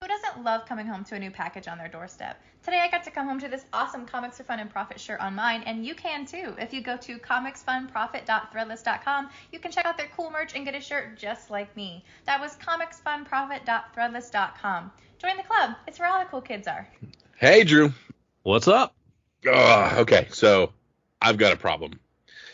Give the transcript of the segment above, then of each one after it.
Who doesn't love coming home to a new package on their doorstep? Today I got to come home to this awesome Comics for Fun and Profit shirt on mine, and you can too. If you go to comicsfunprofit.threadless.com, you can check out their cool merch and get a shirt just like me. That was comicsfunprofit.threadless.com. Join the club. It's where all the cool kids are. Hey, Drew. What's up? Okay, so I've got a problem.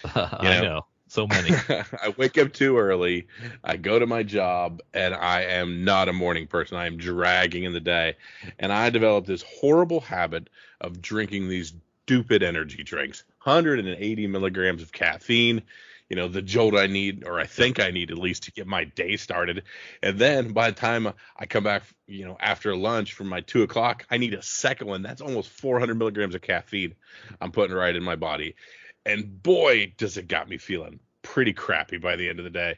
I know. So many. I wake up too early. I go to my job, and I am not a morning person. I am dragging in the day. And I developed this horrible habit of drinking these stupid energy drinks. 180 milligrams of caffeine, the jolt I need, or I think I need at least to get my day started. And then by the time I come back, after lunch from my 2 o'clock, I need a second one. That's almost 400 milligrams of caffeine I'm putting right in my body. And boy, does it got me feeling pretty crappy by the end of the day.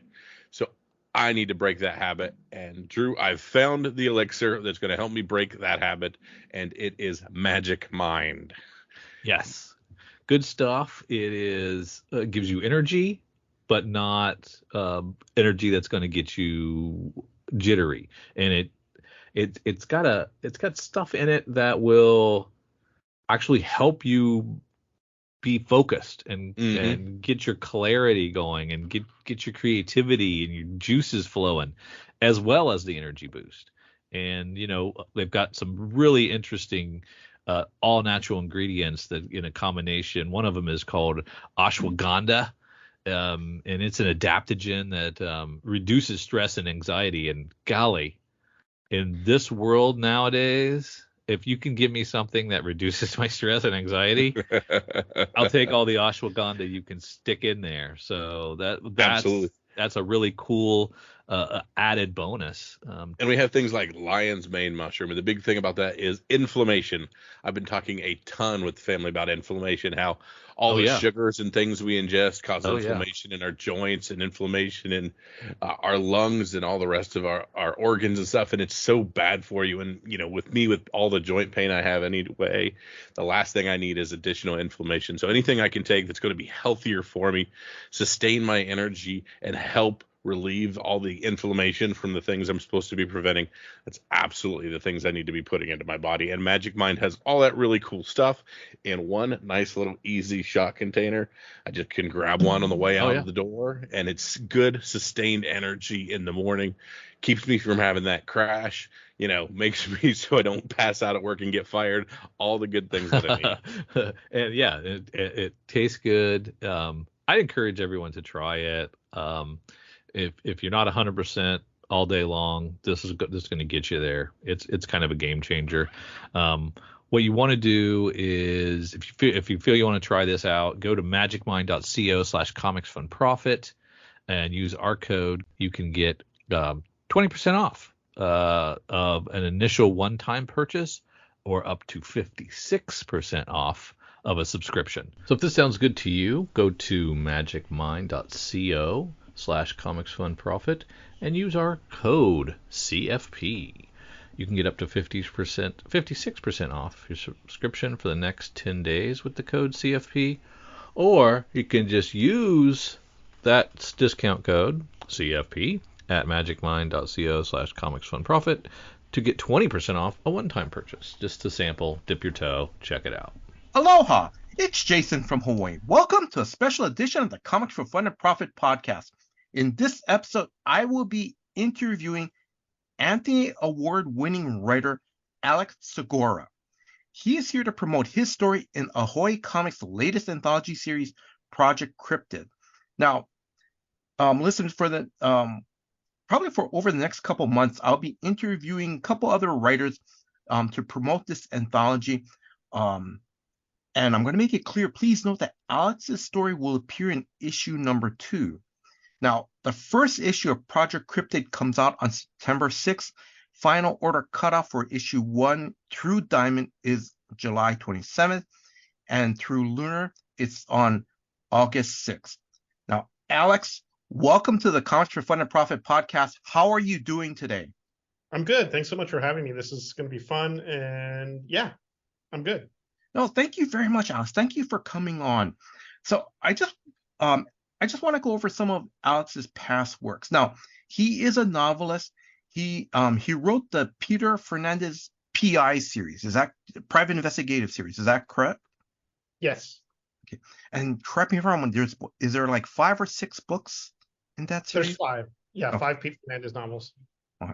So I need to break that habit. And Drew, I've found the elixir that's going to help me break that habit. And it is Magic Mind. Yes. Good stuff. It is gives you energy, but not energy that's going to get you jittery. And it's got stuff in it that will actually help you be focused and get your clarity going and get your creativity and your juices flowing, as well as the energy boost. And they've got some really interesting all natural ingredients that in a combination. One of them is called ashwagandha, and it's an adaptogen that reduces stress and anxiety. And golly, in this world nowadays, if you can give me something that reduces my stress and anxiety, I'll take all the ashwagandha you can stick in there. So that's a really cool added bonus. And we have things like lion's mane mushroom. And the big thing about that is inflammation. I've been talking a ton with the family about inflammation, how all the sugars and things we ingest cause inflammation in our joints and inflammation in our lungs and all the rest of our organs and stuff. And it's so bad for you. And, with me, with all the joint pain I have anyway, the last thing I need is additional inflammation. So anything I can take that's going to be healthier for me, sustain my energy, and help relieve all the inflammation from the things I'm supposed to be preventing. That's absolutely the things I need to be putting into my body. And Magic Mind has all that really cool stuff in one nice little easy shot container. I just can grab one on the way out of the door, and it's good sustained energy in the morning. Keeps me from having that crash, makes me so I don't pass out at work and get fired. All the good things that I need. And it tastes good. I encourage everyone to try it. If you're not 100% all day long, this is going to get you there. It's kind of a game changer. What you want to do is, if you feel you want to try this out, go to magicmind.co/comicsfunprofit and use our code. You can get 20% off of an initial one-time purchase, or up to 56% off of a subscription. So if this sounds good to you, go to magicmind.co/comicsfunprofit and use our code CFP. You can get up to 56% off your subscription for the next 10 days with the code CFP, or you can just use that discount code CFP at magicmind.co/comicsfunprofit to get 20% off a one-time purchase. Just to sample, dip your toe, check it out. Aloha! It's Jason from Hawaii. Welcome to a special edition of the Comics for Fun and Profit podcast. In this episode, I will be interviewing Anthony Award-winning writer Alex Segura. He is here to promote his story in AHOY Comics' latest anthology series, Project Cryptid. Now, listeners, probably for over the next couple months, I'll be interviewing a couple other writers to promote this anthology. And I'm going to make it clear, please note that Alex's story will appear in issue number 2. Now, the first issue of Project Cryptid comes out on September 6th. Final order cutoff for issue 1 through Diamond is July 27th. And through Lunar, it's on August 6th. Now, Alex, welcome to the Comics for Fun and Profit podcast. How are you doing today? I'm good. Thanks so much for having me. This is going to be fun. And yeah, I'm good. No, thank you very much, Alex. Thank you for coming on. So I just want to go over some of Alex's past works. Now, he is a novelist. He wrote the Peter Fernandez PI series. Is that private investigative series? Is that correct? Yes. Okay. And correct me if I'm wrong. Is there like 5 or 6 books in that series? There's 5. Yeah, Okay. 5 Pete Fernandez novels. Okay.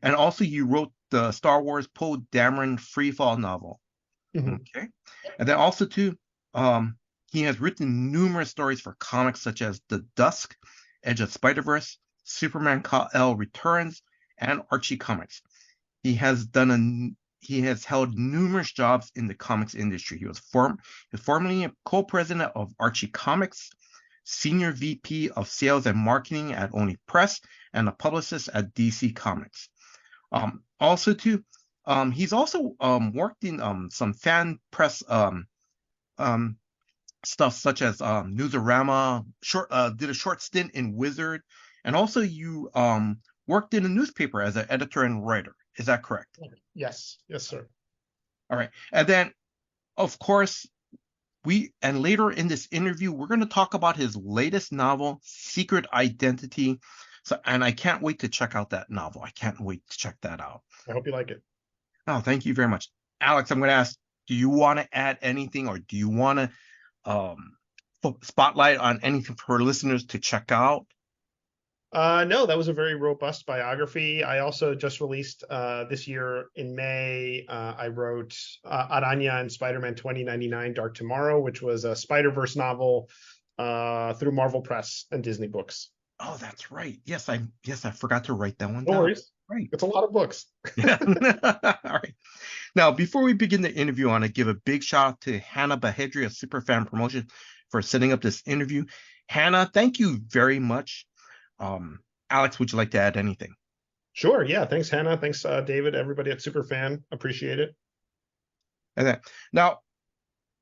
And also, you wrote the Star Wars Poe Dameron Freefall novel. Mm-hmm. Okay. And then also too, he has written numerous stories for comics such as The Dusk, Edge of Spider-Verse, Superman Kal-El Returns, and Archie Comics. He has held numerous jobs in the comics industry. He was formerly a co-president of Archie Comics, senior VP of sales and marketing at Only Press, and a publicist at DC Comics. Also too, he's also worked in some fan press stuff such as Newsarama, did a short stint in Wizard, and also you worked in a newspaper as an editor and writer. Is that correct? Yes. Yes, sir. All right. And then, of course, later in this interview, we're going to talk about his latest novel, Secret Identity. And I can't wait to check out that novel. I can't wait to check that out. I hope you like it. Oh, thank you very much. Alex, I'm going to ask, do you want to add anything, or do you want to spotlight on anything for listeners to check out? No, that was a very robust biography. I also just released this year in May, I wrote Araña and Spider-Man 2099 Dark Tomorrow, which was a Spider-Verse novel through Marvel Press and Disney Books. Oh, that's right. Yes, I forgot to write that one down. No worries. Right. It's a lot of books. Yeah. All right. Now, before we begin the interview, I want to give a big shout out to Hannah Bahedri of Superfan Promotion for setting up this interview. Hannah, thank you very much. Alex, would you like to add anything? Sure. Yeah. Thanks, Hannah. Thanks, David, everybody at Superfan. Appreciate it. And then, now,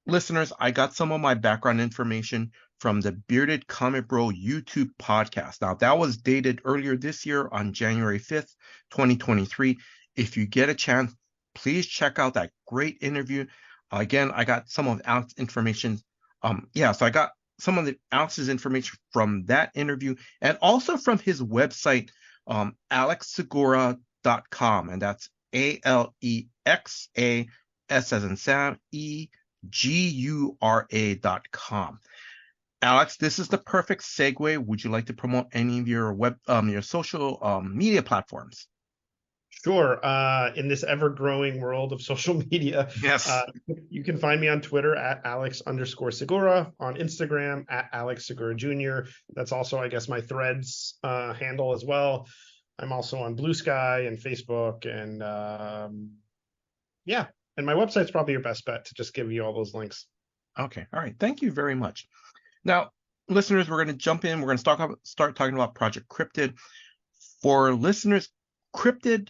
listeners, I got some of my background information from the Bearded Comic Bro YouTube podcast. Now, that was dated earlier this year on January 5th, 2023. If you get a chance, please check out that great interview. Again, I got some of Alex's information. So I got some of Alex's information from that interview and also from his website, alexsegura.com. And that's ALEXA, S as in Sam, EGURA.com. Alex, this is the perfect segue. Would you like to promote any of your your social media platforms? Sure. In this ever-growing world of social media, yes, you can find me on Twitter at Alex_Segura, on Instagram at Alex Segura Jr. That's also, I guess, my Threads handle as well. I'm also on Blue Sky and Facebook, and and my website's probably your best bet to just give you all those links. Okay. All right. Thank you very much. Now, listeners, we're going to jump in. We're going to start talking about Project Cryptid. For listeners, Cryptid,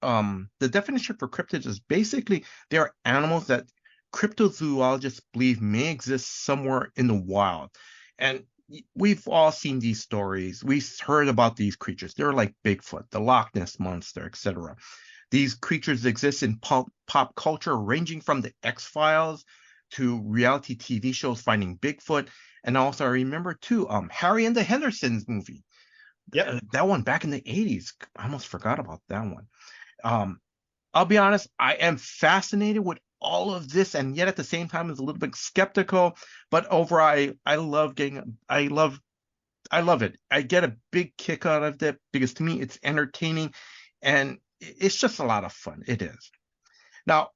the definition for cryptids is basically they are animals that cryptozoologists believe may exist somewhere in the wild. And we've all seen these stories. We've heard about these creatures. They're like Bigfoot, the Loch Ness monster, etc. These creatures exist in pop culture, ranging from the X-Files to reality TV shows Finding Bigfoot. And also, I remember too, Harry and the Hendersons movie. Yeah, that one back in the 80s. I almost forgot about that one. I'll be honest, I am fascinated with all of this, and yet at the same time is a little bit skeptical. But overall, I love it. I get a big kick out of it because to me it's entertaining, and it's just a lot of fun. It is. Now,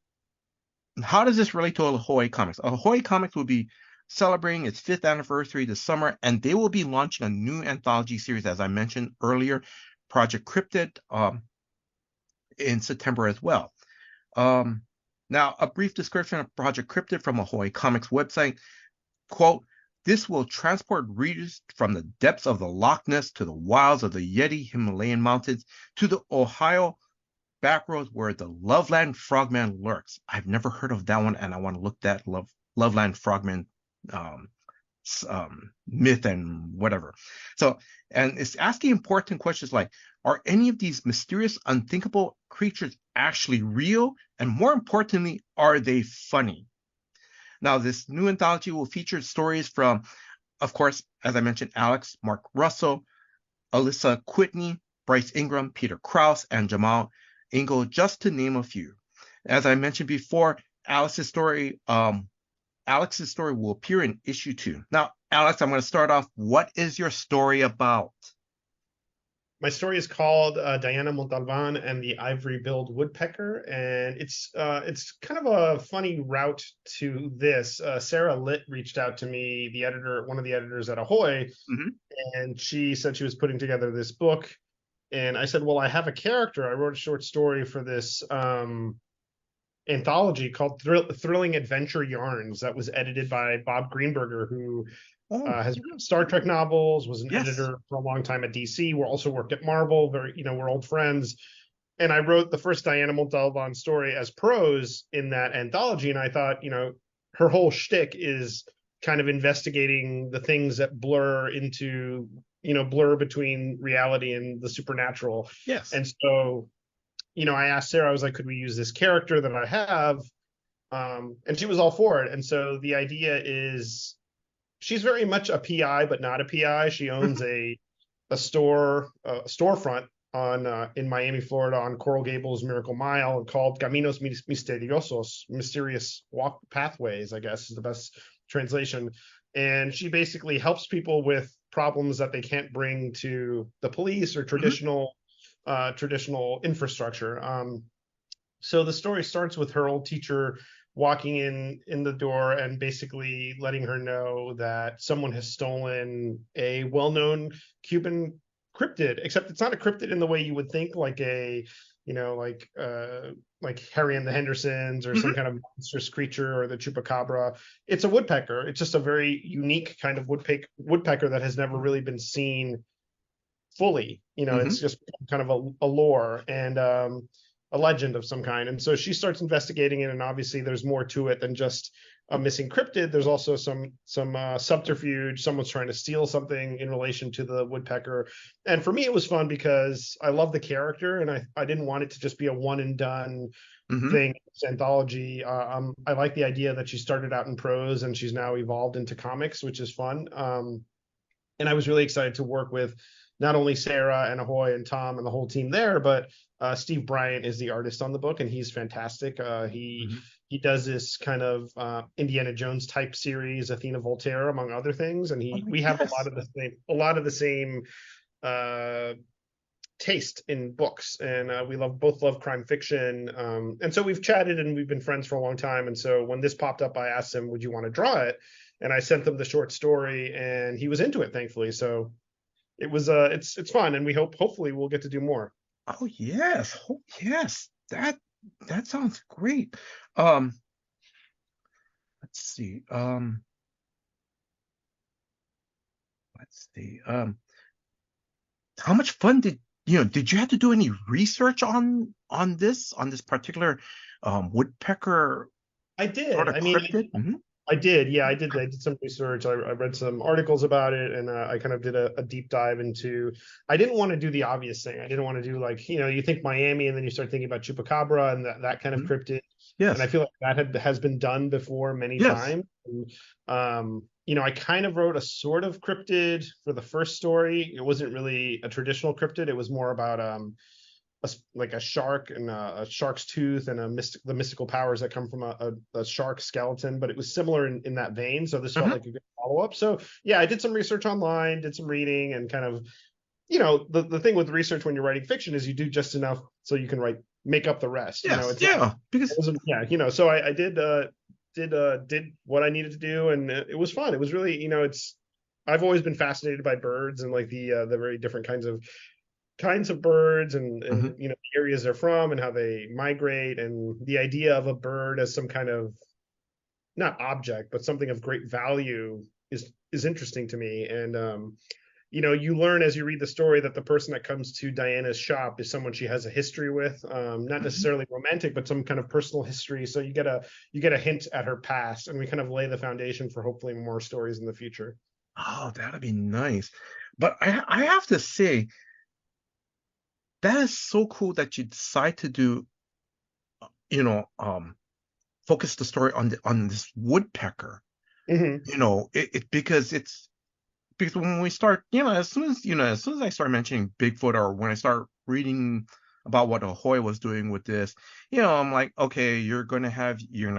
how does this relate to AHOY Comics? AHOY Comics will be celebrating its 5th anniversary this summer, and they will be launching a new anthology series, as I mentioned earlier, Project Cryptid, in September as well. Now, a brief description of Project Cryptid from AHOY Comics website. Quote, this will transport readers from the depths of the Loch Ness to the wilds of the Yeti Himalayan mountains to the Ohio backroads where the Loveland Frogman lurks. I've never heard of that one, and I want to look that Loveland Frogman myth and whatever. So, and it's asking important questions like, are any of these mysterious, unthinkable creatures actually real? And more importantly, are they funny? Now, this new anthology will feature stories from, of course, as I mentioned, Alex, Mark Russell, Alyssa Whitney, Bryce Ingram, Peter Krause, and Jamal Engel, just to name a few. As I mentioned before, Alex's story will appear in issue 2. Now, Alex, I'm going to start off. What is your story about? My story is called Diana Montalban and the Ivory-billed Woodpecker, and it's kind of a funny route to this. Sarah Litt reached out to me, one of the editors at Ahoy, and she said she was putting together this book, and I said, well, I have a character. I wrote a short story for this anthology called Thrilling Adventure Yarns that was edited by Bob Greenberger, who has written Star Trek novels, was an editor for a long time at DC. We also worked at Marvel. We're old friends. And I wrote the first Diana Montalban story as prose in that anthology. And I thought, her whole shtick is kind of investigating the things that blur between reality and the supernatural. Yes. And so, I asked Sarah, I was like, could we use this character that I have? And she was all for it. And so the idea is, she's very much a PI, but not a PI. She owns a storefront in Miami, Florida, on Coral Gables Miracle Mile, called Caminos Misteriosos, mysterious walk pathways, I guess is the best translation. And she basically helps people with problems that they can't bring to the police or traditional infrastructure. So the story starts with her old teacher walking in the door and basically letting her know that someone has stolen a well-known Cuban cryptid, except it's not a cryptid in the way you would think, like a, like Harry and the Hendersons or some kind of monstrous creature, or the chupacabra. It's a woodpecker. It's just a very unique kind of woodpecker that has never really been seen fully. It's just kind of a lore and a legend of some kind. And so she starts investigating it, and obviously there's more to it than just a missing cryptid. There's also some subterfuge. Someone's trying to steal something in relation to the woodpecker. And for me, it was fun because I love the character, and I didn't want it to just be a one and done thing. It's anthology. I like the idea that she started out in prose and she's now evolved into comics, which is fun. And I was really excited to work with not only Sarah and Ahoy and Tom and the whole team there, but Steve Bryant is the artist on the book, and he's fantastic. He does this kind of Indiana Jones type series, Athena Voltaire, among other things, and we have a lot of the same taste in books, and we both love crime fiction, and so we've chatted and we've been friends for a long time. And so when this popped up, I asked him, would you want to draw it? And I sent him the short story, and he was into it, thankfully. So it was it's fun, and hopefully we'll get to do more. Oh yes, that sounds great. Let's see. How much fun did you have to do any research on this particular woodpecker? I did. Sort of I did. Yeah, I did some research. I read some articles about it, and I kind of did a deep dive into. I didn't want to do the obvious thing. I didn't want to do you think Miami, and then you start thinking about chupacabra and that kind of cryptid. Yes. And I feel like that has been done before many times. And, I kind of wrote a sort of cryptid for the first story. It wasn't really a traditional cryptid. It was more about a shark and a shark's tooth and the mystical powers that come from a shark skeleton, but it was similar in that vein. So this felt like a good follow-up. So yeah, I did some research online, did some reading, and kind of, the thing with research when you're writing fiction is you do just enough so you can make up the rest. So I did what I needed to do, and it was fun. It was really, I've always been fascinated by birds and the very different kinds of birds and the areas they're from and how they migrate, and the idea of a bird as some kind of not object but something of great value is interesting to me. And you learn as you read the story that the person that comes to Diana's shop is someone she has a history with, not necessarily romantic, but some kind of personal history. So you get a hint at her past, and we kind of lay the foundation for hopefully more stories in the future. Oh, that'd be nice. But I have to say, that is so cool that you decide to do, focus the story on this woodpecker. Because because when we start, as soon as I start mentioning Bigfoot, or when I start reading about what Ahoy was doing with this, I'm like, okay, you're gonna have your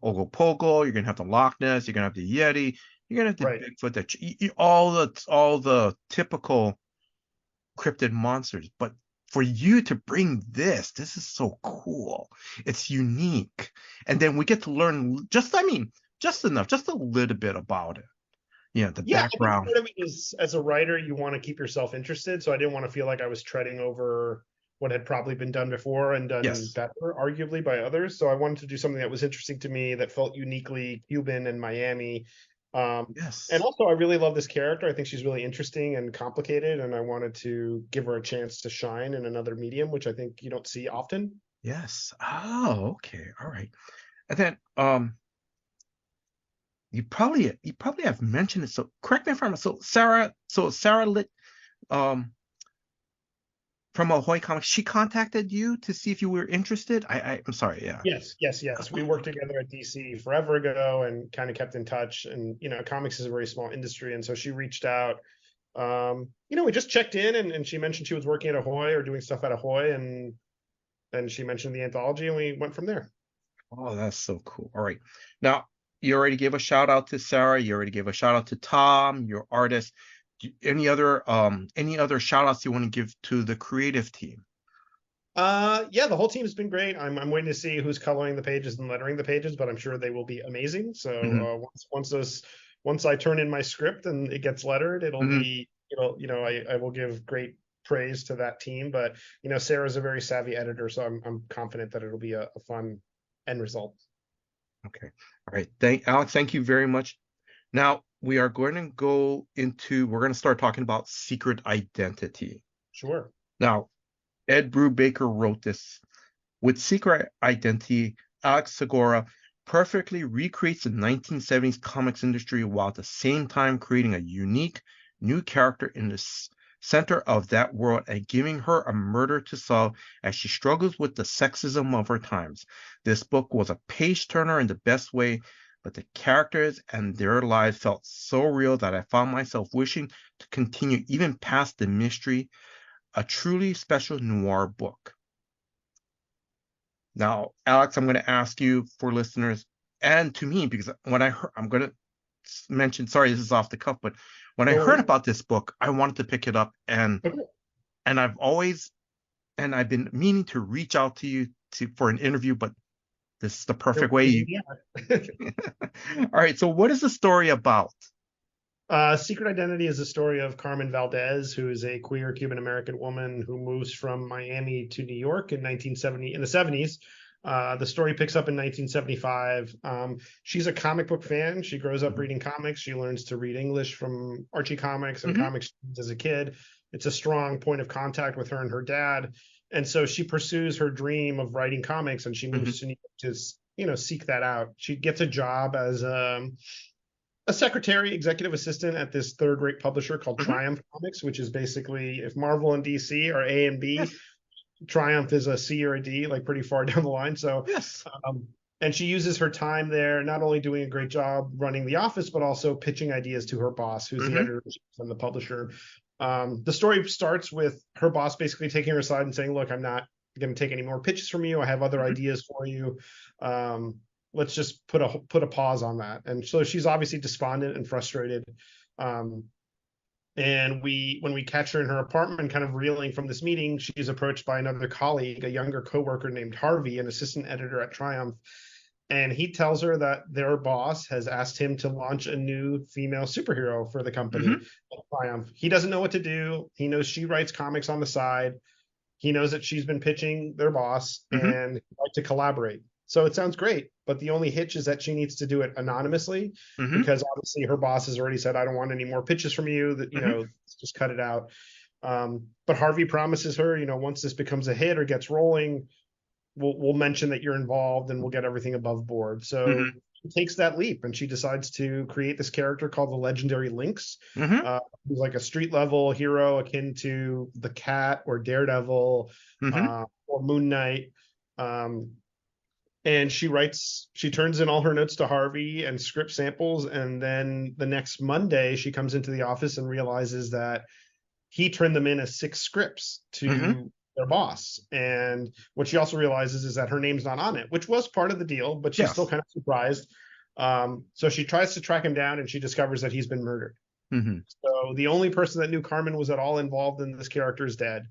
Ogopogo, you're gonna have the Loch Ness, you're gonna have the Yeti, you're gonna have the Right. Bigfoot, all the typical cryptid monsters. But for you to bring this is so cool. It's unique, and then we get to learn just enough, just a little bit about it. The background. I think part of it is, as a writer, you want to keep yourself interested. So I didn't want to feel like I was treading over what had probably been done before and done better, arguably, by others. So I wanted to do something that was interesting to me, that felt uniquely Cuban and Miami. And also, I really love this character. I think she's really interesting and complicated, and I wanted to give her a chance to shine in another medium, which I think you don't see often. Yes. Oh, okay. All right. And then you probably have mentioned it. So correct me if I'm wrong. So Sarah lit from AHOY Comics, she contacted you to see if you were interested. I'm sorry. Yeah. Yes. We worked together at DC forever ago and kind of kept in touch. And comics is a very small industry, and so she reached out. We just checked in, and she mentioned she was working at AHOY or doing stuff at AHOY, and she mentioned the anthology, and we went from there. Oh, that's so cool. All right. Now, you already gave a shout out to Sarah. You already gave a shout out to Tom, your artist. Any other shout outs you want to give to the creative team? The whole team has been great. I'm waiting to see who's coloring the pages and lettering the pages, but I'm sure they will be amazing. So once I turn in my script and it gets lettered, it'll be I will give great praise to that team. But Sarah's a very savvy editor, so I'm confident that it'll be a fun end result. Okay. All right. Alex, thank you very much. Now we are going to start talking about secret identity. Sure. Now, Ed Brubaker wrote this. With Secret Identity, Alex Segura perfectly recreates the 1970s comics industry while at the same time creating a unique new character in the center of that world and giving her a murder to solve as she struggles with the sexism of her times. This book was a page turner in the best way, but the characters and their lives felt so real that I found myself wishing to continue even past the mystery. A truly special noir book. Now, Alex, I'm going to ask you, for listeners and to me, because when I heard, I'm going to mention, sorry, this is off the cuff, but when I heard about this book, I wanted to pick it up, and I've been meaning to reach out to you for an interview, but this is the perfect way. All right. So what is the story about? Secret Identity is the story of Carmen Valdez, who is a queer Cuban-American woman who moves from Miami to New York in the 70s. The story picks up in 1975. She's a comic book fan. She grows up reading comics. She learns to read English from Archie Comics and comics as a kid. It's a strong point of contact with her and her dad. And so she pursues her dream of writing comics, and she moves to New York to seek that out. She gets a job as a secretary, executive assistant at this third-rate publisher called Triumph Comics, which is basically, if Marvel and DC are A and B, Triumph is a C or a D, like pretty far down the line. So, and she uses her time there, not only doing a great job running the office, but also pitching ideas to her boss, who's the editor and the publisher. The story starts with her boss basically taking her aside and saying, look, I'm not going to take any more pitches from you. I have other ideas for you. Let's just put a pause on that. And so she's obviously despondent and frustrated. And when we catch her in her apartment, kind of reeling from this meeting, she's approached by another colleague, a younger coworker named Harvey, an assistant editor at Triumph. And he tells her that their boss has asked him to launch a new female superhero for the company at Triumph. He doesn't know what to do. He knows she writes comics on the side. He knows that she's been pitching their boss and he'd like to collaborate. So it sounds great, but the only hitch is that she needs to do it anonymously because obviously her boss has already said, I don't want any more pitches from you, that, just cut it out. But Harvey promises her, once this becomes a hit or gets rolling, we'll mention that you're involved and we'll get everything above board. So she takes that leap and she decides to create this character called the legendary Lynx, who's like a street level hero akin to the Cat or Daredevil or Moon Knight. and she turns in all her notes to Harvey and script samples, and then the next Monday she comes into the office and realizes that he turned them in as 6 scripts to their boss. And what she also realizes is that her name's not on it, which was part of the deal, but she's still kind of surprised. So she tries to track him down, and she discovers that he's been murdered. So the only person that knew Carmen was at all involved in this character is dead,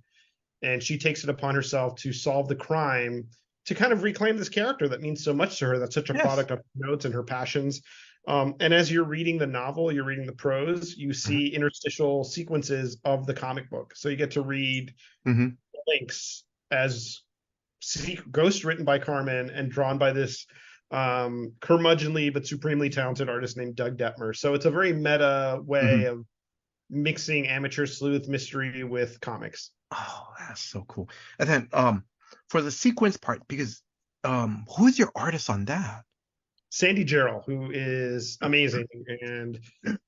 and she takes it upon herself to solve the crime, to kind of reclaim this character that means so much to her, that's such a product of her notes and her passions. And as you're reading the novel, you're reading the prose, you see interstitial sequences of the comic book. So you get to read links as ghost written by Carmen and drawn by this curmudgeonly but supremely talented artist named Doug Detmer. So it's a very meta way of mixing amateur sleuth mystery with comics. Oh, that's so cool. And then for the sequence part, because who's your artist on that? Sandy Jarrell, who is amazing and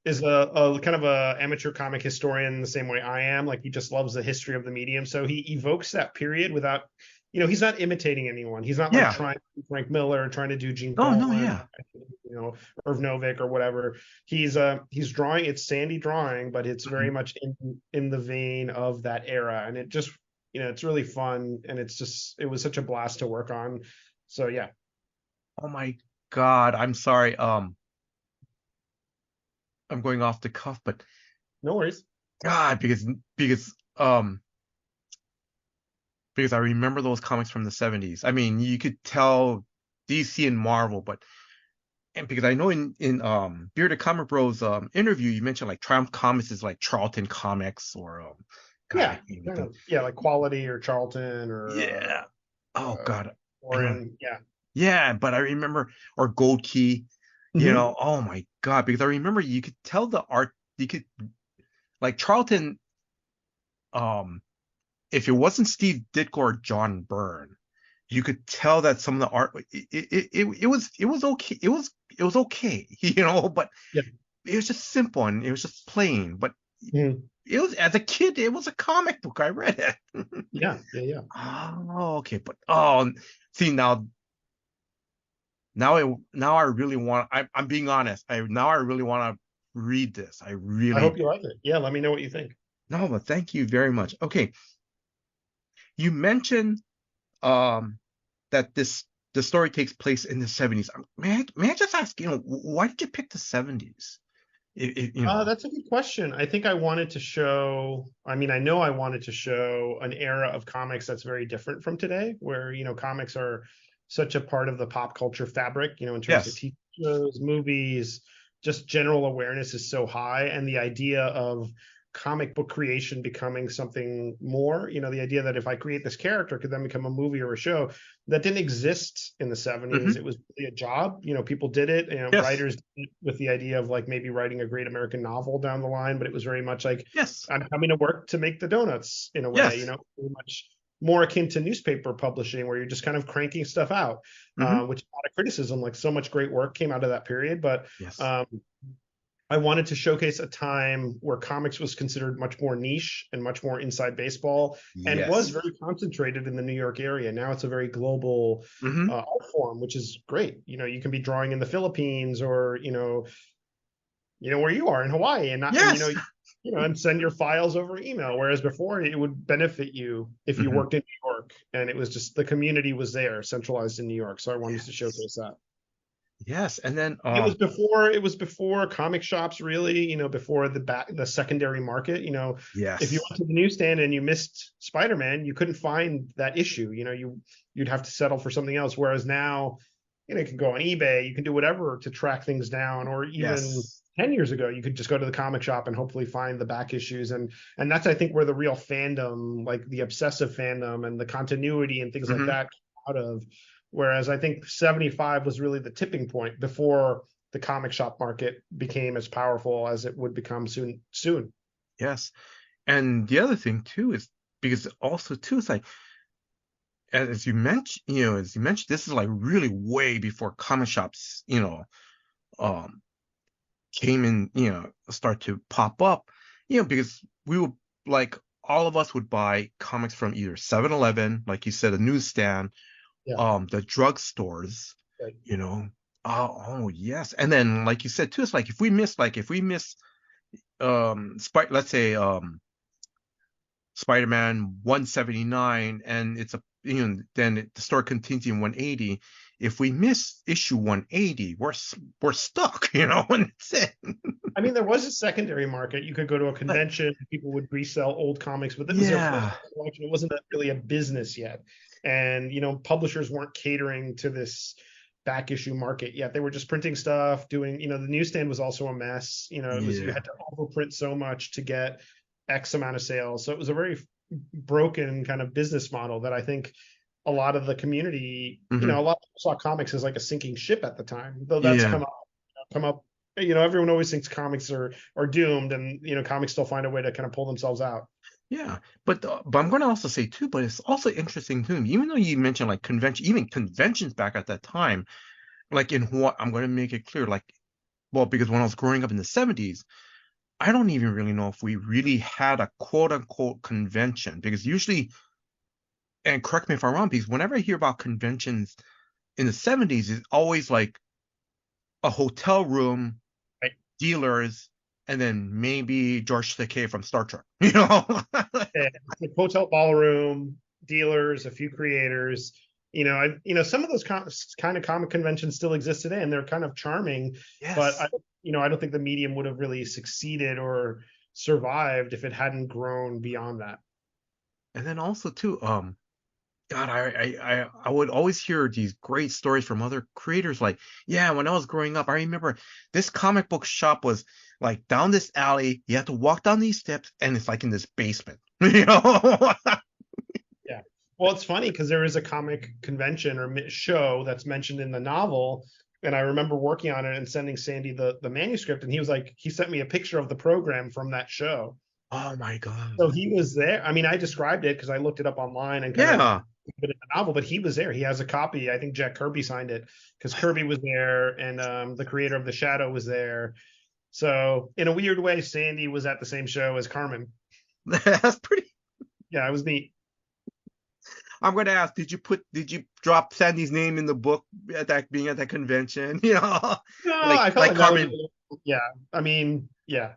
is a kind of a amateur comic historian the same way I am. Like, he just loves the history of the medium. So he evokes that period without, he's not imitating anyone. He's not like trying to do Frank Miller or trying to do Gene Colan, Irv Novick or whatever. He's drawing, it's Sandy drawing, but it's very much in the vein of that era. And it just, it's really fun, and it was such a blast to work on. So yeah. Oh my God, I'm sorry. I'm going off the cuff, but no worries. God, because I remember those comics from the 70s. I mean, you could tell DC and Marvel, and because I know in Bearded Comic Bros interview, you mentioned like Triumph Comics is like Charlton Comics or like Quality or Charlton or but I remember, or Gold Key, oh my God, because I remember you could tell the art, you could, like Charlton, if it wasn't Steve Ditko or John Byrne, you could tell that some of the art, it was okay, it was okay, but it was just simple and it was just plain, but it was, as a kid, it was a comic book. I read it. Yeah. Oh, okay, but see now I really want. I'm being honest. I really want to read this. I hope you like it. Yeah, let me know what you think. No, but thank you very much. Okay, you mentioned that the story takes place in the 70s. May I just ask, why did you pick the 70s? That's a good question. I think I wanted to show. I know I wanted to show an era of comics that's very different from today, where comics are such a part of the pop culture fabric, in terms of TV shows, movies, just general awareness is so high. And the idea of comic book creation becoming something more, the idea that if I create this character, it could then become a movie or a show, that didn't exist in the 70s. It was really a job. People did it. Writers did it with the idea of like maybe writing a great American novel down the line, but it was very much like, I'm coming to work to make the donuts in a way, very much more akin to newspaper publishing, where you're just kind of cranking stuff out, which is not a criticism. Like, so much great work came out of that period, but I wanted to showcase a time where comics was considered much more niche and much more inside baseball, and was very concentrated in the New York area. Now it's a very global art form, which is great. You can be drawing in the Philippines or where you are in Hawaii, and not and send your files over email. Whereas before, it would benefit you if you worked in New York, and it was just the community was there, centralized in New York. So I wanted to showcase that. Yes, and then it was before comic shops, really, before the secondary market. If you went to the newsstand and you missed Spider-Man, you couldn't find that issue. You'd have to settle for something else. Whereas now, you can go on eBay, you can do whatever to track things down, or even 10 years ago, you could just go to the comic shop and hopefully find the back issues. And that's, I think, where the real fandom, like the obsessive fandom and the continuity and things like that come out of. Whereas I think 75 was really the tipping point before the comic shop market became as powerful as it would become soon. Yes. And the other thing too is because also too, it's like, as you mentioned, this is like really way before comic shops, came in, start to pop up, because we would, like, all of us would buy comics from either 7-Eleven, like you said, a newsstand, the drugstores, Right. you know. Oh yes. And then like you said too, it's like if we miss let's say Spider-Man 179 and it's then the story continues in 180. If we miss issue 180, we're stuck, and it's it. I mean, there was a secondary market. You could go to a convention, people would resell old comics, but that was their personal collection. It wasn't really a business yet. And, publishers weren't catering to this back issue market yet. They were just printing stuff, doing, the newsstand was also a mess. You had to overprint so much to get X amount of sales. So it was a very broken kind of business model that I think a lot of the community, a lot of people saw comics as like a sinking ship at the time, though that's come up. Everyone always thinks comics are doomed, and comics still find a way to kind of pull themselves out. Yeah, but I'm going to also say too, but it's also interesting too, even though you mentioned like conventions back at that time, like in what I'm going to make it clear, because when I was growing up in the 70s, I don't even really know if we really had a quote unquote convention, because usually, and correct me if I'm wrong, because whenever I hear about conventions in the 70s, it's always like a hotel room, right, dealers, and then maybe George Takei from Star Trek, Hotel ballroom, dealers, a few creators. Some of those kind of comic conventions still exist today, and they're kind of charming. Yes. But I don't think the medium would have really succeeded or survived if it hadn't grown beyond that. And then also too, God, I would always hear these great stories from other creators. Like, yeah, when I was growing up, I remember this comic book shop was like down this alley. You have to walk down these steps, and it's like in this basement. Yeah. Well, it's funny because there is a comic convention or show that's mentioned in the novel, and I remember working on it and sending Sandy the manuscript, and he sent me a picture of the program from that show. Oh my God! So he was there. I mean, I described it because I looked it up online and kind of put it in the novel, but he was there. He has a copy. I think Jack Kirby signed it because Kirby was there, and the creator of The Shadow was there. So in a weird way, Sandy was at the same show as Carmen. That's pretty. Yeah, it was neat. I'm going to ask, did you drop Sandy's name in the book being at that convention? No, I felt like Carmen. Yeah, I mean, yeah.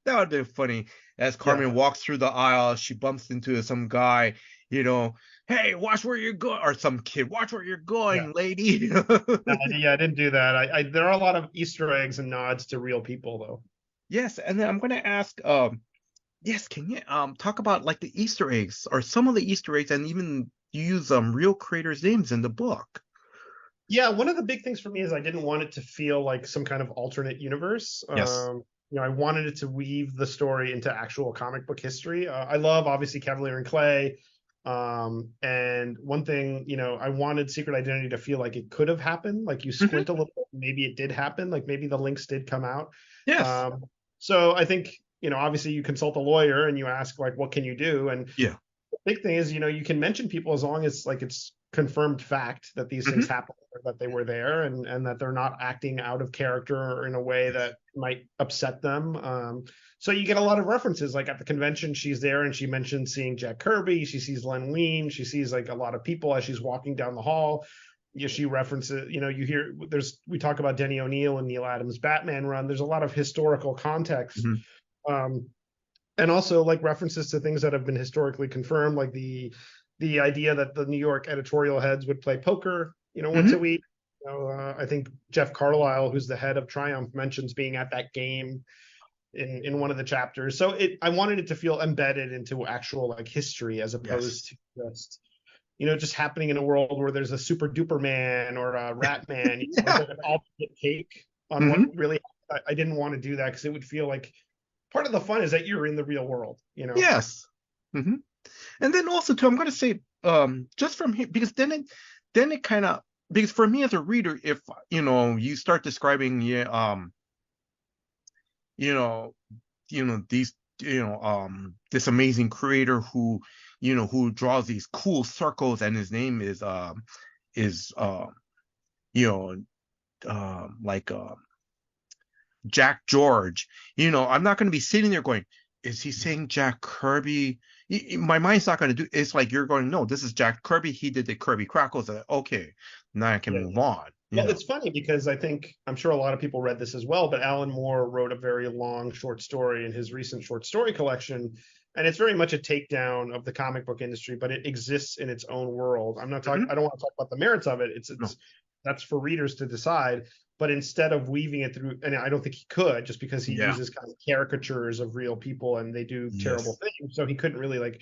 That would have been funny. As Carmen walks through the aisle, she bumps into some guy, hey, watch where you're going, or some kid, watch where you're going, lady. I didn't do that. There are a lot of Easter eggs and nods to real people, though. Yes, and then I'm going to ask, can you talk about like the Easter eggs or some of the Easter eggs, and even use real creators' names in the book? Yeah, one of the big things for me is I didn't want it to feel like some kind of alternate universe. Yes. I wanted it to weave the story into actual comic book history. I love, obviously, Cavalier and Clay. And one thing, I wanted Secret Identity to feel like it could have happened. Like you squint a little bit, maybe it did happen. Like maybe the links did come out. Yes. So I think, obviously you consult a lawyer and you ask, like, what can you do? And the big thing is, you can mention people as long as like it's confirmed fact that these things happen, or that they were there, and that they're not acting out of character or in a way that might upset them. So you get a lot of references. Like at the convention, she's there and she mentions seeing Jack Kirby. She sees Len Wein. She sees like a lot of people as she's walking down the hall. She references, you hear we talk about Denny O'Neil and Neil Adams' Batman run. There's a lot of historical context. And also like references to things that have been historically confirmed, like the idea that the New York editorial heads would play poker, once a week. I think Jeff Carlisle, who's the head of Triumph, mentions being at that game in one of the chapters. So I wanted it to feel embedded into actual like history, as opposed to just happening in a world where there's a super duper man or a rat man, like an alternate take on what really. I didn't want to do that because it would feel like part of the fun is that you're in the real world, Yes. And then also too, I'm going to say, just from here, because then it kind of, because for me as a reader, if you start describing these this amazing creator who draws these cool circles, and his name is Jack George, I'm not going to be sitting there going, is he saying Jack Kirby, my mind's not going to do. It's like you're going, no, this is Jack Kirby. He did the Kirby Crackles. Okay, now I can move on. Well, it's funny because I'm sure a lot of people read this as well, but Alan Moore wrote a very long short story in his recent short story collection, and it's very much a takedown of the comic book industry, but it exists in its own world. I'm not talking. I don't want to talk about the merits of it. That's for readers to decide. But instead of weaving it through, and I don't think he could, just because he uses kind of caricatures of real people and they do terrible things, so he couldn't really like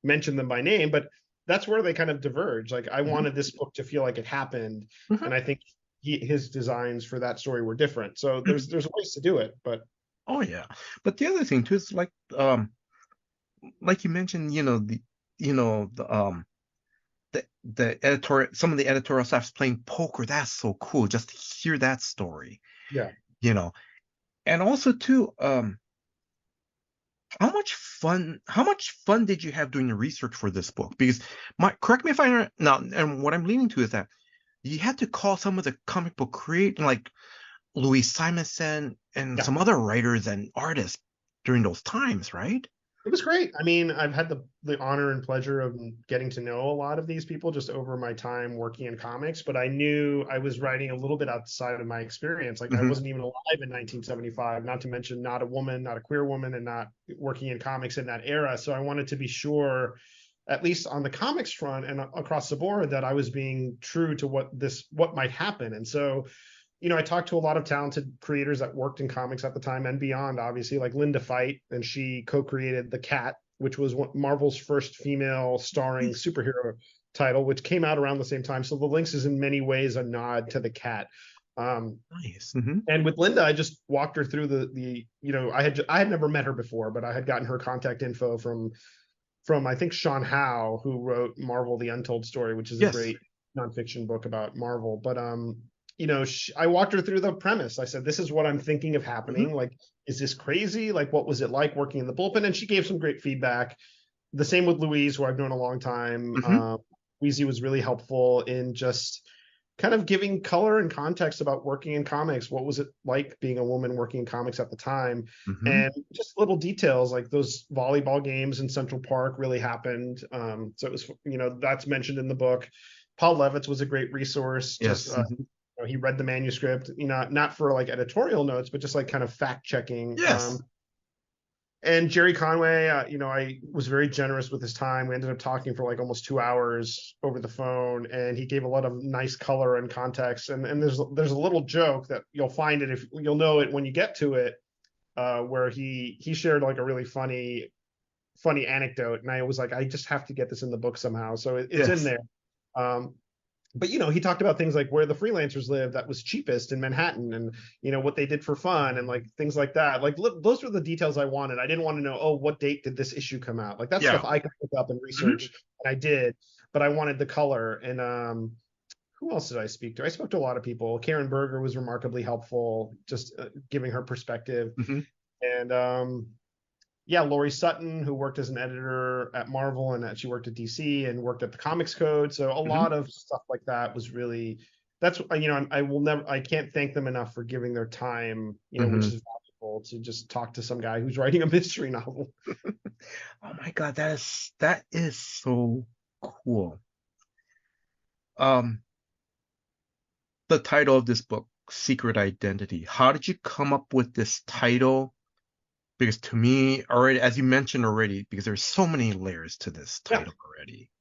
mention them by name. But that's where they kind of diverge. Like I wanted this book to feel like it happened, and I think his designs for that story were different. So there's ways to do it, but but the other thing too is like you mentioned, the editorial, some of the editorial staff's playing poker. That's so cool just to hear that story. And also too, how much fun did you have doing the research for this book? Because correct me if I'm now, and what I'm leaning to is that you had to call some of the comic book creators like Louis Simonson and some other writers and artists during those times, right? It was great. I mean, I've had the honor and pleasure of getting to know a lot of these people just over my time working in comics, but I knew I was writing a little bit outside of my experience. Like I wasn't even alive in 1975, not to mention not a woman, not a queer woman, and not working in comics in that era. So I wanted to be sure, at least on the comics front and across the board, that I was being true to what might happen. And so I talked to a lot of talented creators that worked in comics at the time and beyond, obviously, like Linda Fight, and she co-created The Cat, which was Marvel's first female starring superhero title, which came out around the same time. So The Lynx is in many ways a nod to The Cat. Nice. And with Linda, I just walked her through I had never met her before, but I had gotten her contact info from I think Sean Howe, who wrote Marvel: The Untold Story, which is a great nonfiction book about Marvel. But I walked her through the premise. I said, this is what I'm thinking of happening. Like, is this crazy? Like, what was it like working in the bullpen? And she gave some great feedback. The same with Louise, who I've known a long time. Louise was really helpful in just kind of giving color and context about working in comics. What was it like being a woman working in comics at the time? And just little details like those volleyball games in Central Park really happened. So it was, that's mentioned in the book. Paul Levitz was a great resource. He read the manuscript, not for like editorial notes, but just like kind of fact checking. And Jerry Conway, I was very generous with his time. We ended up talking for like almost 2 hours over the phone, and he gave a lot of nice color and context. And there's a little joke that you'll find it, if you'll know it when you get to it, where he shared like a really funny anecdote, and I was like, I just have to get this in the book somehow. So it's in there. But he talked about things like where the freelancers live that was cheapest in Manhattan, and what they did for fun, and like things like that. Like those were the details I wanted. I didn't want to know, what date did this issue come out? Like that stuff I could pick up and research, and I did. But I wanted the color. And who else did I speak to? I spoke to a lot of people. Karen Berger was remarkably helpful, just giving her perspective. And Laurie Sutton, who worked as an editor at Marvel, and she worked at DC and worked at the Comics Code. So a lot of stuff like that was really, I can't thank them enough for giving their time, which is valuable, to just talk to some guy who's writing a mystery novel. Oh my God, that is so cool. The title of this book, Secret Identity. How did you come up with this title? Because to me, already, as you mentioned already, because there's so many layers to this title already.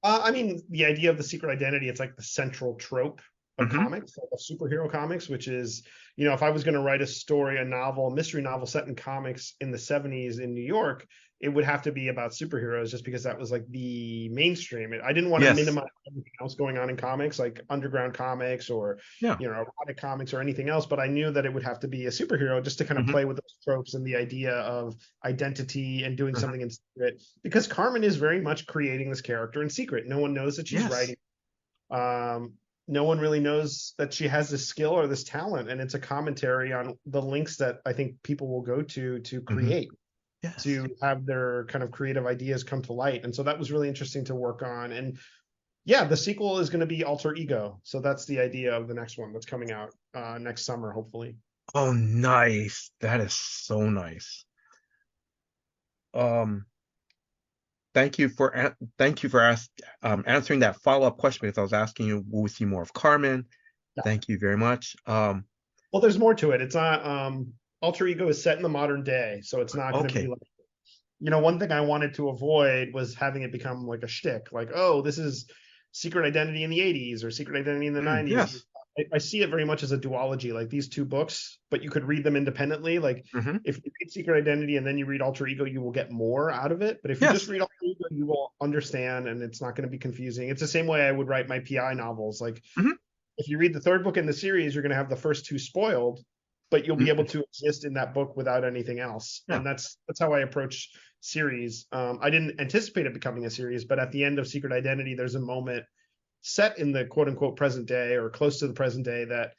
I mean, the idea of the secret identity, it's like the central trope of comics, of superhero comics, which is, if I was going to write a story, a mystery novel set in comics in the 70s in New York, it would have to be about superheroes, just because that was like the mainstream. I didn't want to minimize anything else going on in comics, like underground comics or erotic comics or anything else, but I knew that it would have to be a superhero, just to kind of play with those tropes and the idea of identity and doing something in secret, because Carmen is very much creating this character in secret. No one knows that she's writing. No one really knows that she has this skill or this talent, and it's a commentary on the links that I think people will go to create. To have their kind of creative ideas come to light. And so that was really interesting to work on. And the sequel is going to be Alter Ego. So that's the idea of the next one that's coming out next summer, hopefully. Oh, nice. That is so nice. thank you for answering that follow-up question, because I was asking you, will we see more of Carmen? Yeah. Thank you very much. Well, there's more to it. It's not Alter Ego is set in the modern day, so it's not going to be like, one thing I wanted to avoid was having it become like a shtick, like, oh, this is Secret Identity in the 80s or Secret Identity in the 90s. Yes. I see it very much as a duology, like these two books, but you could read them independently. Like if you read Secret Identity and then you read Alter Ego, you will get more out of it. But if you just read Alter Ego, you will understand, and it's not going to be confusing. It's the same way I would write my PI novels. Like if you read the third book in the series, you're going to have the first two spoiled, but you'll be able to exist in that book without anything else. And that's how I approach series. I didn't anticipate it becoming a series, but at the end of Secret Identity, there's a moment set in the quote unquote present day or close to the present day that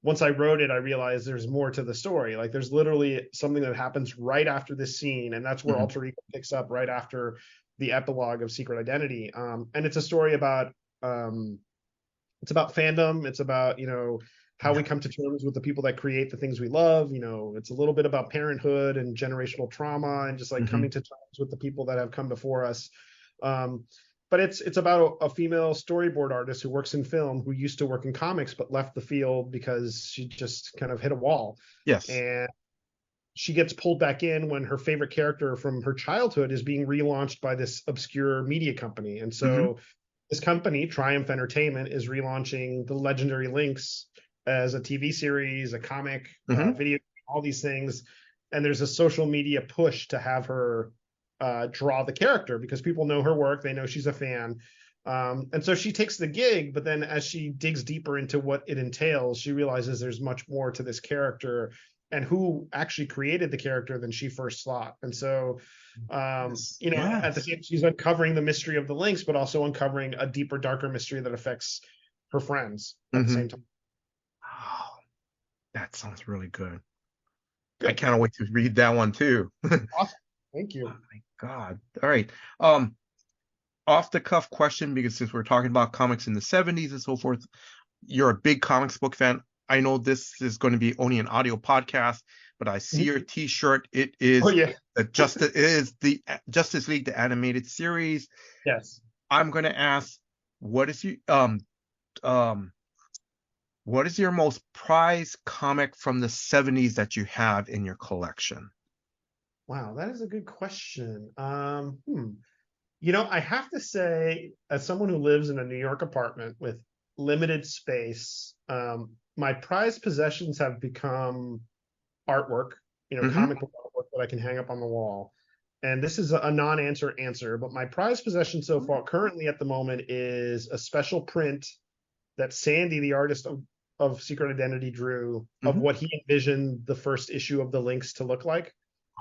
once I wrote it, I realized there's more to the story. Like there's literally something that happens right after this scene, and that's where Alter Ego picks up right after the epilogue of Secret Identity. And it's a story about it's about fandom. It's about how we come to terms with the people that create the things we love. It's a little bit about parenthood and generational trauma and just like coming to terms with the people that have come before us. But it's about a female storyboard artist who works in film, who used to work in comics but left the field because she just kind of hit a wall. Yes. And she gets pulled back in when her favorite character from her childhood is being relaunched by this obscure media company. And so this company, Triumph Entertainment, is relaunching the legendary Lynx as a TV series, a comic, video, all these things. And there's a social media push to have her draw the character because people know her work. They know she's a fan. And so she takes the gig, but then as she digs deeper into what it entails, she realizes there's much more to this character and who actually created the character than she first thought. And so, at the same, she's uncovering the mystery of the Lynx, but also uncovering a deeper, darker mystery that affects her friends at the same time. Oh, that sounds really good. I can't wait to read that one too. Awesome. Thank you. Oh my God. All right. Off the cuff question, because since we're talking about comics in the 70s and so forth, you're a big comics book fan. I know this is going to be only an audio podcast, but I see your T-shirt. It is the Justice League, the animated series. Yes. I'm going to ask, what is your most prized comic from the 70s that you have in your collection? Wow, that is a good question. I have to say, as someone who lives in a New York apartment with limited space, my prized possessions have become artwork, comic book artwork that I can hang up on the wall. And this is a non-answer, but my prized possession so far currently at the moment is a special print that Sandy, the artist of Secret Identity, drew of what he envisioned the first issue of the Lynx to look like.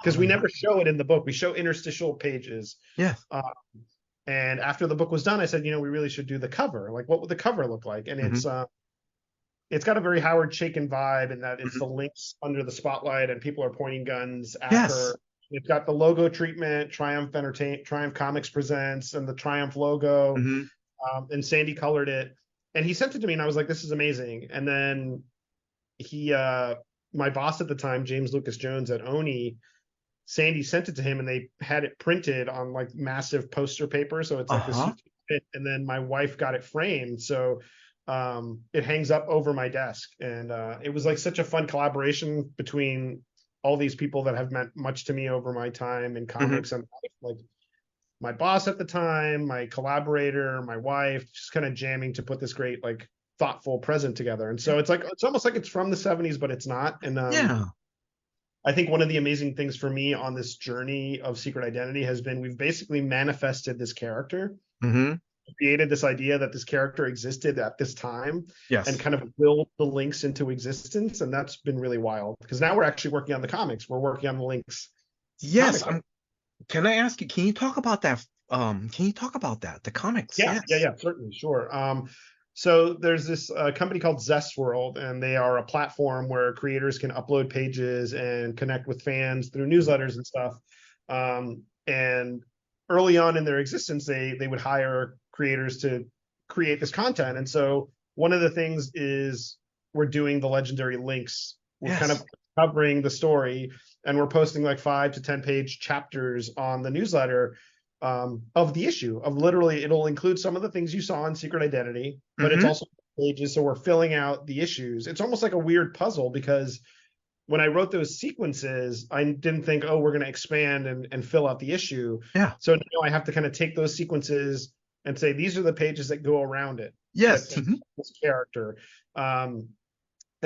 Because we never show it in the book. We show interstitial pages. Yes. And after the book was done, I said, we really should do the cover. Like, what would the cover look like? And it's got a very Howard Chaykin vibe in that it's the Lynx under the spotlight and people are pointing guns at her. It's got the logo treatment, Triumph Comics presents, and the Triumph logo. And Sandy colored it. And he sent it to me, and I was like, this is amazing. And then my boss at the time, James Lucas Jones at Oni, Sandy sent it to him, and they had it printed on like massive poster paper. So it's like this huge print. And then my wife got it framed. So it hangs up over my desk. And it was like such a fun collaboration between all these people that have meant much to me over my time in comics and like my boss at the time, my collaborator, my wife, just kind of jamming to put this great, like, thoughtful present together. And so it's almost like it's from the 70s, but it's not. And I think one of the amazing things for me on this journey of Secret Identity has been we've basically manifested this character, created this idea that this character existed at this time, and kind of willed the Lynx into existence. And that's been really wild because now we're actually working on the comics. We're working on the Lynx. Yes. Can I ask you, can you talk about that? The comics? Yeah, certainly. Sure. So there's this company called Zest World, and they are a platform where creators can upload pages and connect with fans through newsletters and stuff. And early on in their existence, they would hire creators to create this content. And so one of the things is we're doing the legendary Lynx. We're kind of covering the story, and we're posting like 5 to 10 page chapters on the newsletter. of the issue. Of literally, it'll include some of the things you saw in Secret Identity, but it's also pages. So we're filling out the issues. It's almost like a weird puzzle, because when I wrote those sequences, I didn't think, oh, we're going to expand and fill out the issue. Yeah. So now I have to kind of take those sequences and say, these are the pages that go around it. Yes. This character. And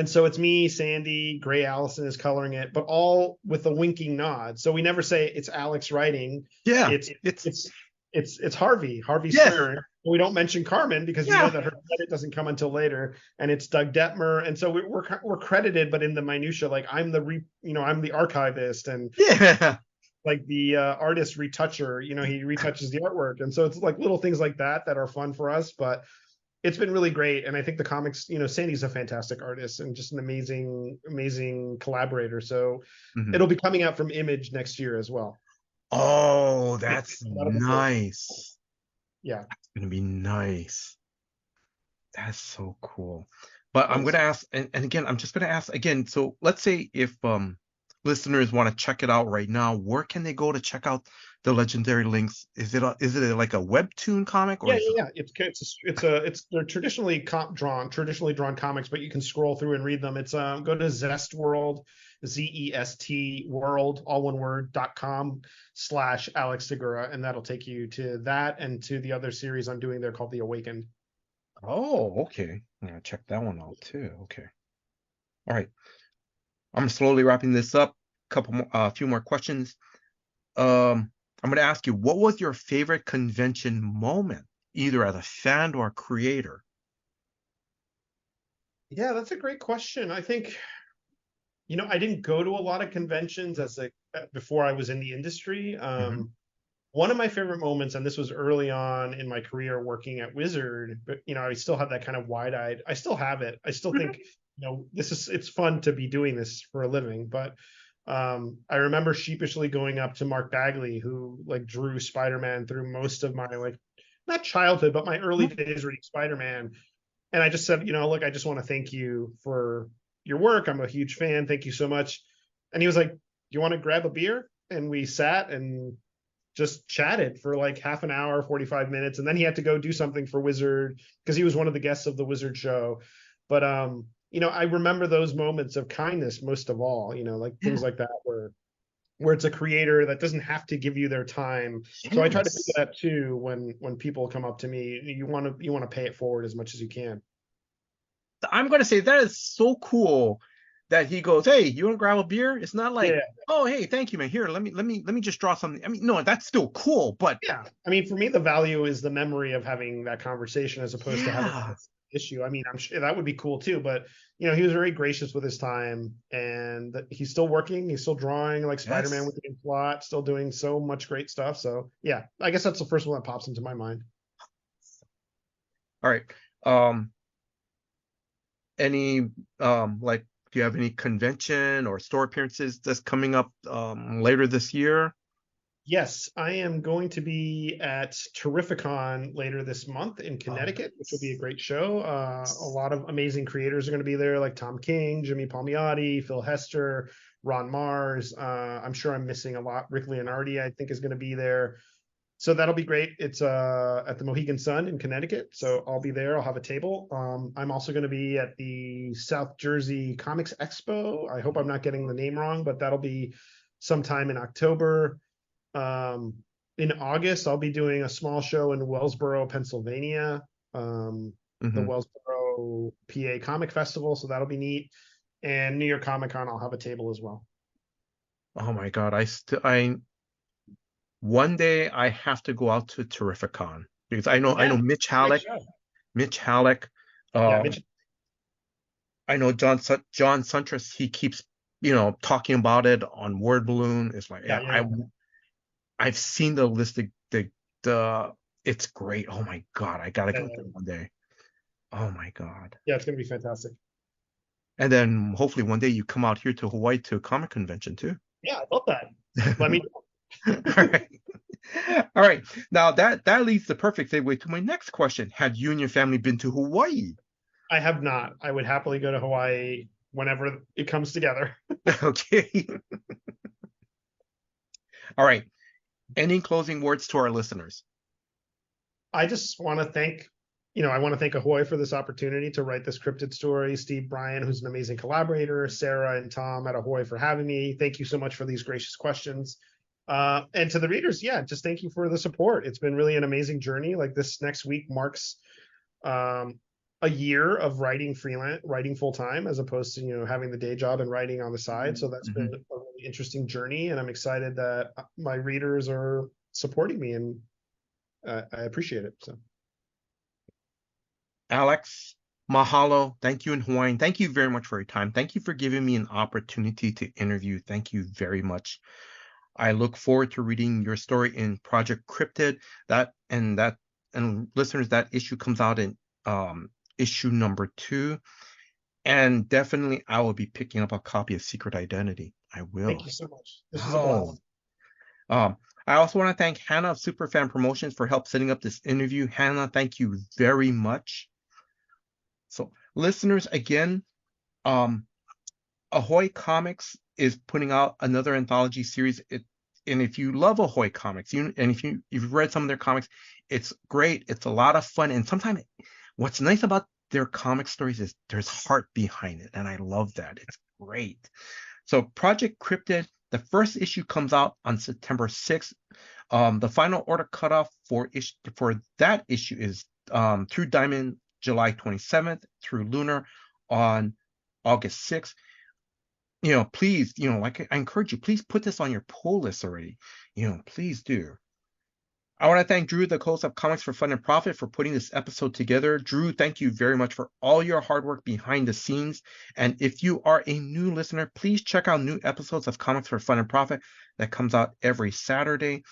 so it's me, Sandy, Gray Allison is coloring it, but all with a winking nod. So we never say it's Alex writing. Yeah. It's Harvey Yes. Stern. We don't mention Carmen because you know that her credit doesn't come until later, and it's Doug Detmer, and so we're credited, but in the minutia, like I'm the archivist, and like the artist retoucher, he retouches the artwork, and so it's like little things like that are fun for us, but it's been really great, and I think the comics, Sandy's a fantastic artist and just an amazing collaborator, so it'll be coming out from Image next year as well. Oh, that's nice. Yeah. That's going to be nice. That's so cool. But I'm going to ask, and again, I'm just going to ask again. So let's say if listeners want to check it out right now, where can they go to check out the Legendary Links? Is it like a webtoon comic? Or yeah. They're traditionally drawn comics, but you can scroll through and read them. It's go to Zest World, ZEST World, all one word, .com/Alex Segura, and that'll take you to that and to the other series I'm doing there called The Awakened. Oh, okay. I'm gonna check that one out too. Okay. All right. I'm slowly wrapping this up. A few more questions. I'm going to ask you, what was your favorite convention moment, either as a fan or a creator? Yeah, that's a great question. I think, I didn't go to a lot of conventions before I was in the industry. One of my favorite moments, and this was early on in my career working at Wizard, but I still had that kind of wide-eyed. I still have it. I still think it's fun to be doing this for a living, but I remember sheepishly going up to Mark Bagley, who drew Spider-Man through most of my not childhood, but my early days reading Spider-Man. And I just said, look, I just want to thank you for your work. I'm a huge fan. Thank you so much. And he was like, do you want to grab a beer? And we sat and just chatted for half an hour, 45 minutes. And then he had to go do something for Wizard because he was one of the guests of the Wizard show. But, I remember those moments of kindness most of all, things like that where it's a creator that doesn't have to give you their time. Yes. So I try to do that too when people come up to me. You want to pay it forward as much as you can. I'm going to say that is so cool that he goes, hey, you want to grab a beer? It's not like, oh, hey, thank you, man. Here, let me just draw something. I mean, no, that's still cool, but yeah. I mean, for me, the value is the memory of having that conversation as opposed to having an issue. I mean, I'm sure that would be cool too, but he was very gracious with his time, and he's still working. He's still drawing Spider-Man with the plot, still doing so much great stuff. So yeah, I guess that's the first one that pops into my mind. All right. Any do you have any convention or store appearances that's coming up later this year? Yes, I am going to be at Terrificon later this month in Connecticut, which will be a great show. A lot of amazing creators are going to be there, like Tom King, Jimmy Palmiotti, Phil Hester, Ron Mars. I'm sure I'm missing a lot. Rick Leonardi, I think, is going to be there. So that'll be great. It's at the Mohegan Sun in Connecticut. So I'll be there. I'll have a table. I'm also going to be at the South Jersey Comics Expo. I hope I'm not getting the name wrong, but that'll be sometime in October. In August, I'll be doing a small show in Wellsboro, Pennsylvania, the Wellsboro, PA Comic Festival. So that'll be neat. And New York Comic Con, I'll have a table as well. Oh my God. One day I have to go out to Terrificon because I know Mitch Halleck. Mitch. I know John Suntress. He keeps talking about it on Word Balloon. It's like I've seen the list. It's great. Oh my God, I gotta go there one day. Oh my God. Yeah, it's gonna be fantastic. And then hopefully one day you come out here to Hawaii to a comic convention too. Yeah, I love that. Let me. All right. Now that leads the perfect segue to my next question. Have you and your family been to Hawaii? I have not. I would happily go to Hawaii whenever it comes together. Okay. All right. Any closing words to our listeners? I just want to thank, I want to thank Ahoy for this opportunity to write this cryptid story. Steve Bryan, who's an amazing collaborator, Sarah and Tom at Ahoy for having me. Thank you so much for these gracious questions. And to the readers, just thank you for the support. It's been really an amazing journey. Like this next week marks a year of writing full time, as opposed to, having the day job and writing on the side. So that's been a really interesting journey. And I'm excited that my readers are supporting me, and I appreciate it. So, Alex, mahalo. Thank you in Hawaiian. Thank you very much for your time. Thank you for giving me an opportunity to interview. Thank you very much. I look forward to reading your story in Project Cryptid. And listeners, that issue comes out in issue number 2. And definitely I will be picking up a copy of Secret Identity. I will. Thank you so much. This is a blast. I also want to thank Hannah of Superfan Promotions for help setting up this interview. Hannah, thank you very much. So, listeners, again, AHOY Comics is putting out another anthology series. And if you love AHOY Comics, if you've read some of their comics, it's great. It's a lot of fun. And sometimes what's nice about their comic stories is there's heart behind it. And I love that. It's great. So Project Cryptid, the first issue comes out on September 6th. The final order cutoff for that issue is through Diamond, July 27th, through Lunar on August 6th. Please, like I encourage you, please put this on your pull list already. Please do. I want to thank Drew, the host of Comics for Fun and Profit, for putting this episode together. Drew, thank you very much for all your hard work behind the scenes. And if you are a new listener, please check out new episodes of Comics for Fun and Profit that comes out every Saturday.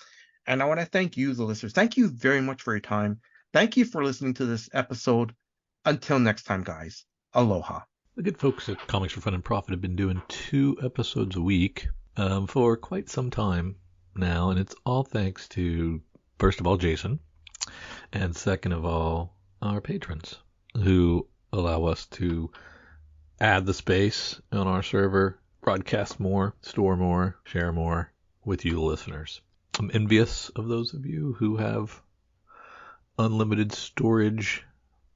And I want to thank you, the listeners. Thank you very much for your time. Thank you for listening to this episode. Until next time, guys. Aloha. The good folks at Comics for Fun and Profit have been doing 2 episodes a week for quite some time now, and it's all thanks to, first of all, Jason, and second of all, our patrons, who allow us to add the space on our server, broadcast more, store more, share more with you, the listeners. I'm envious of those of you who have unlimited storage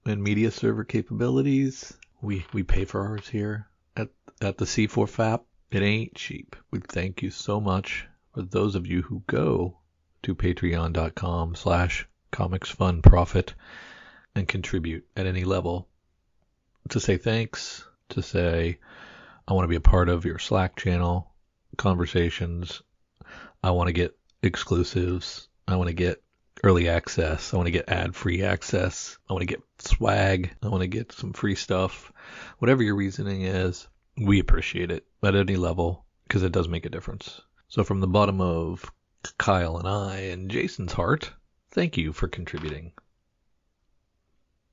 and media server capabilities. We pay for ours here at the C4FAP. It ain't cheap. We thank you so much for those of you who go to patreon.com/comicsfunprofit and contribute at any level to say thanks, to say, I want to be a part of your Slack channel conversations. I want to get exclusives. I want to get early access. I want to get ad-free access. I want to get swag. I want to get some free stuff. Whatever your reasoning is, we appreciate it at any level because it does make a difference. So from the bottom of Kyle and I and Jason's heart, thank you for contributing.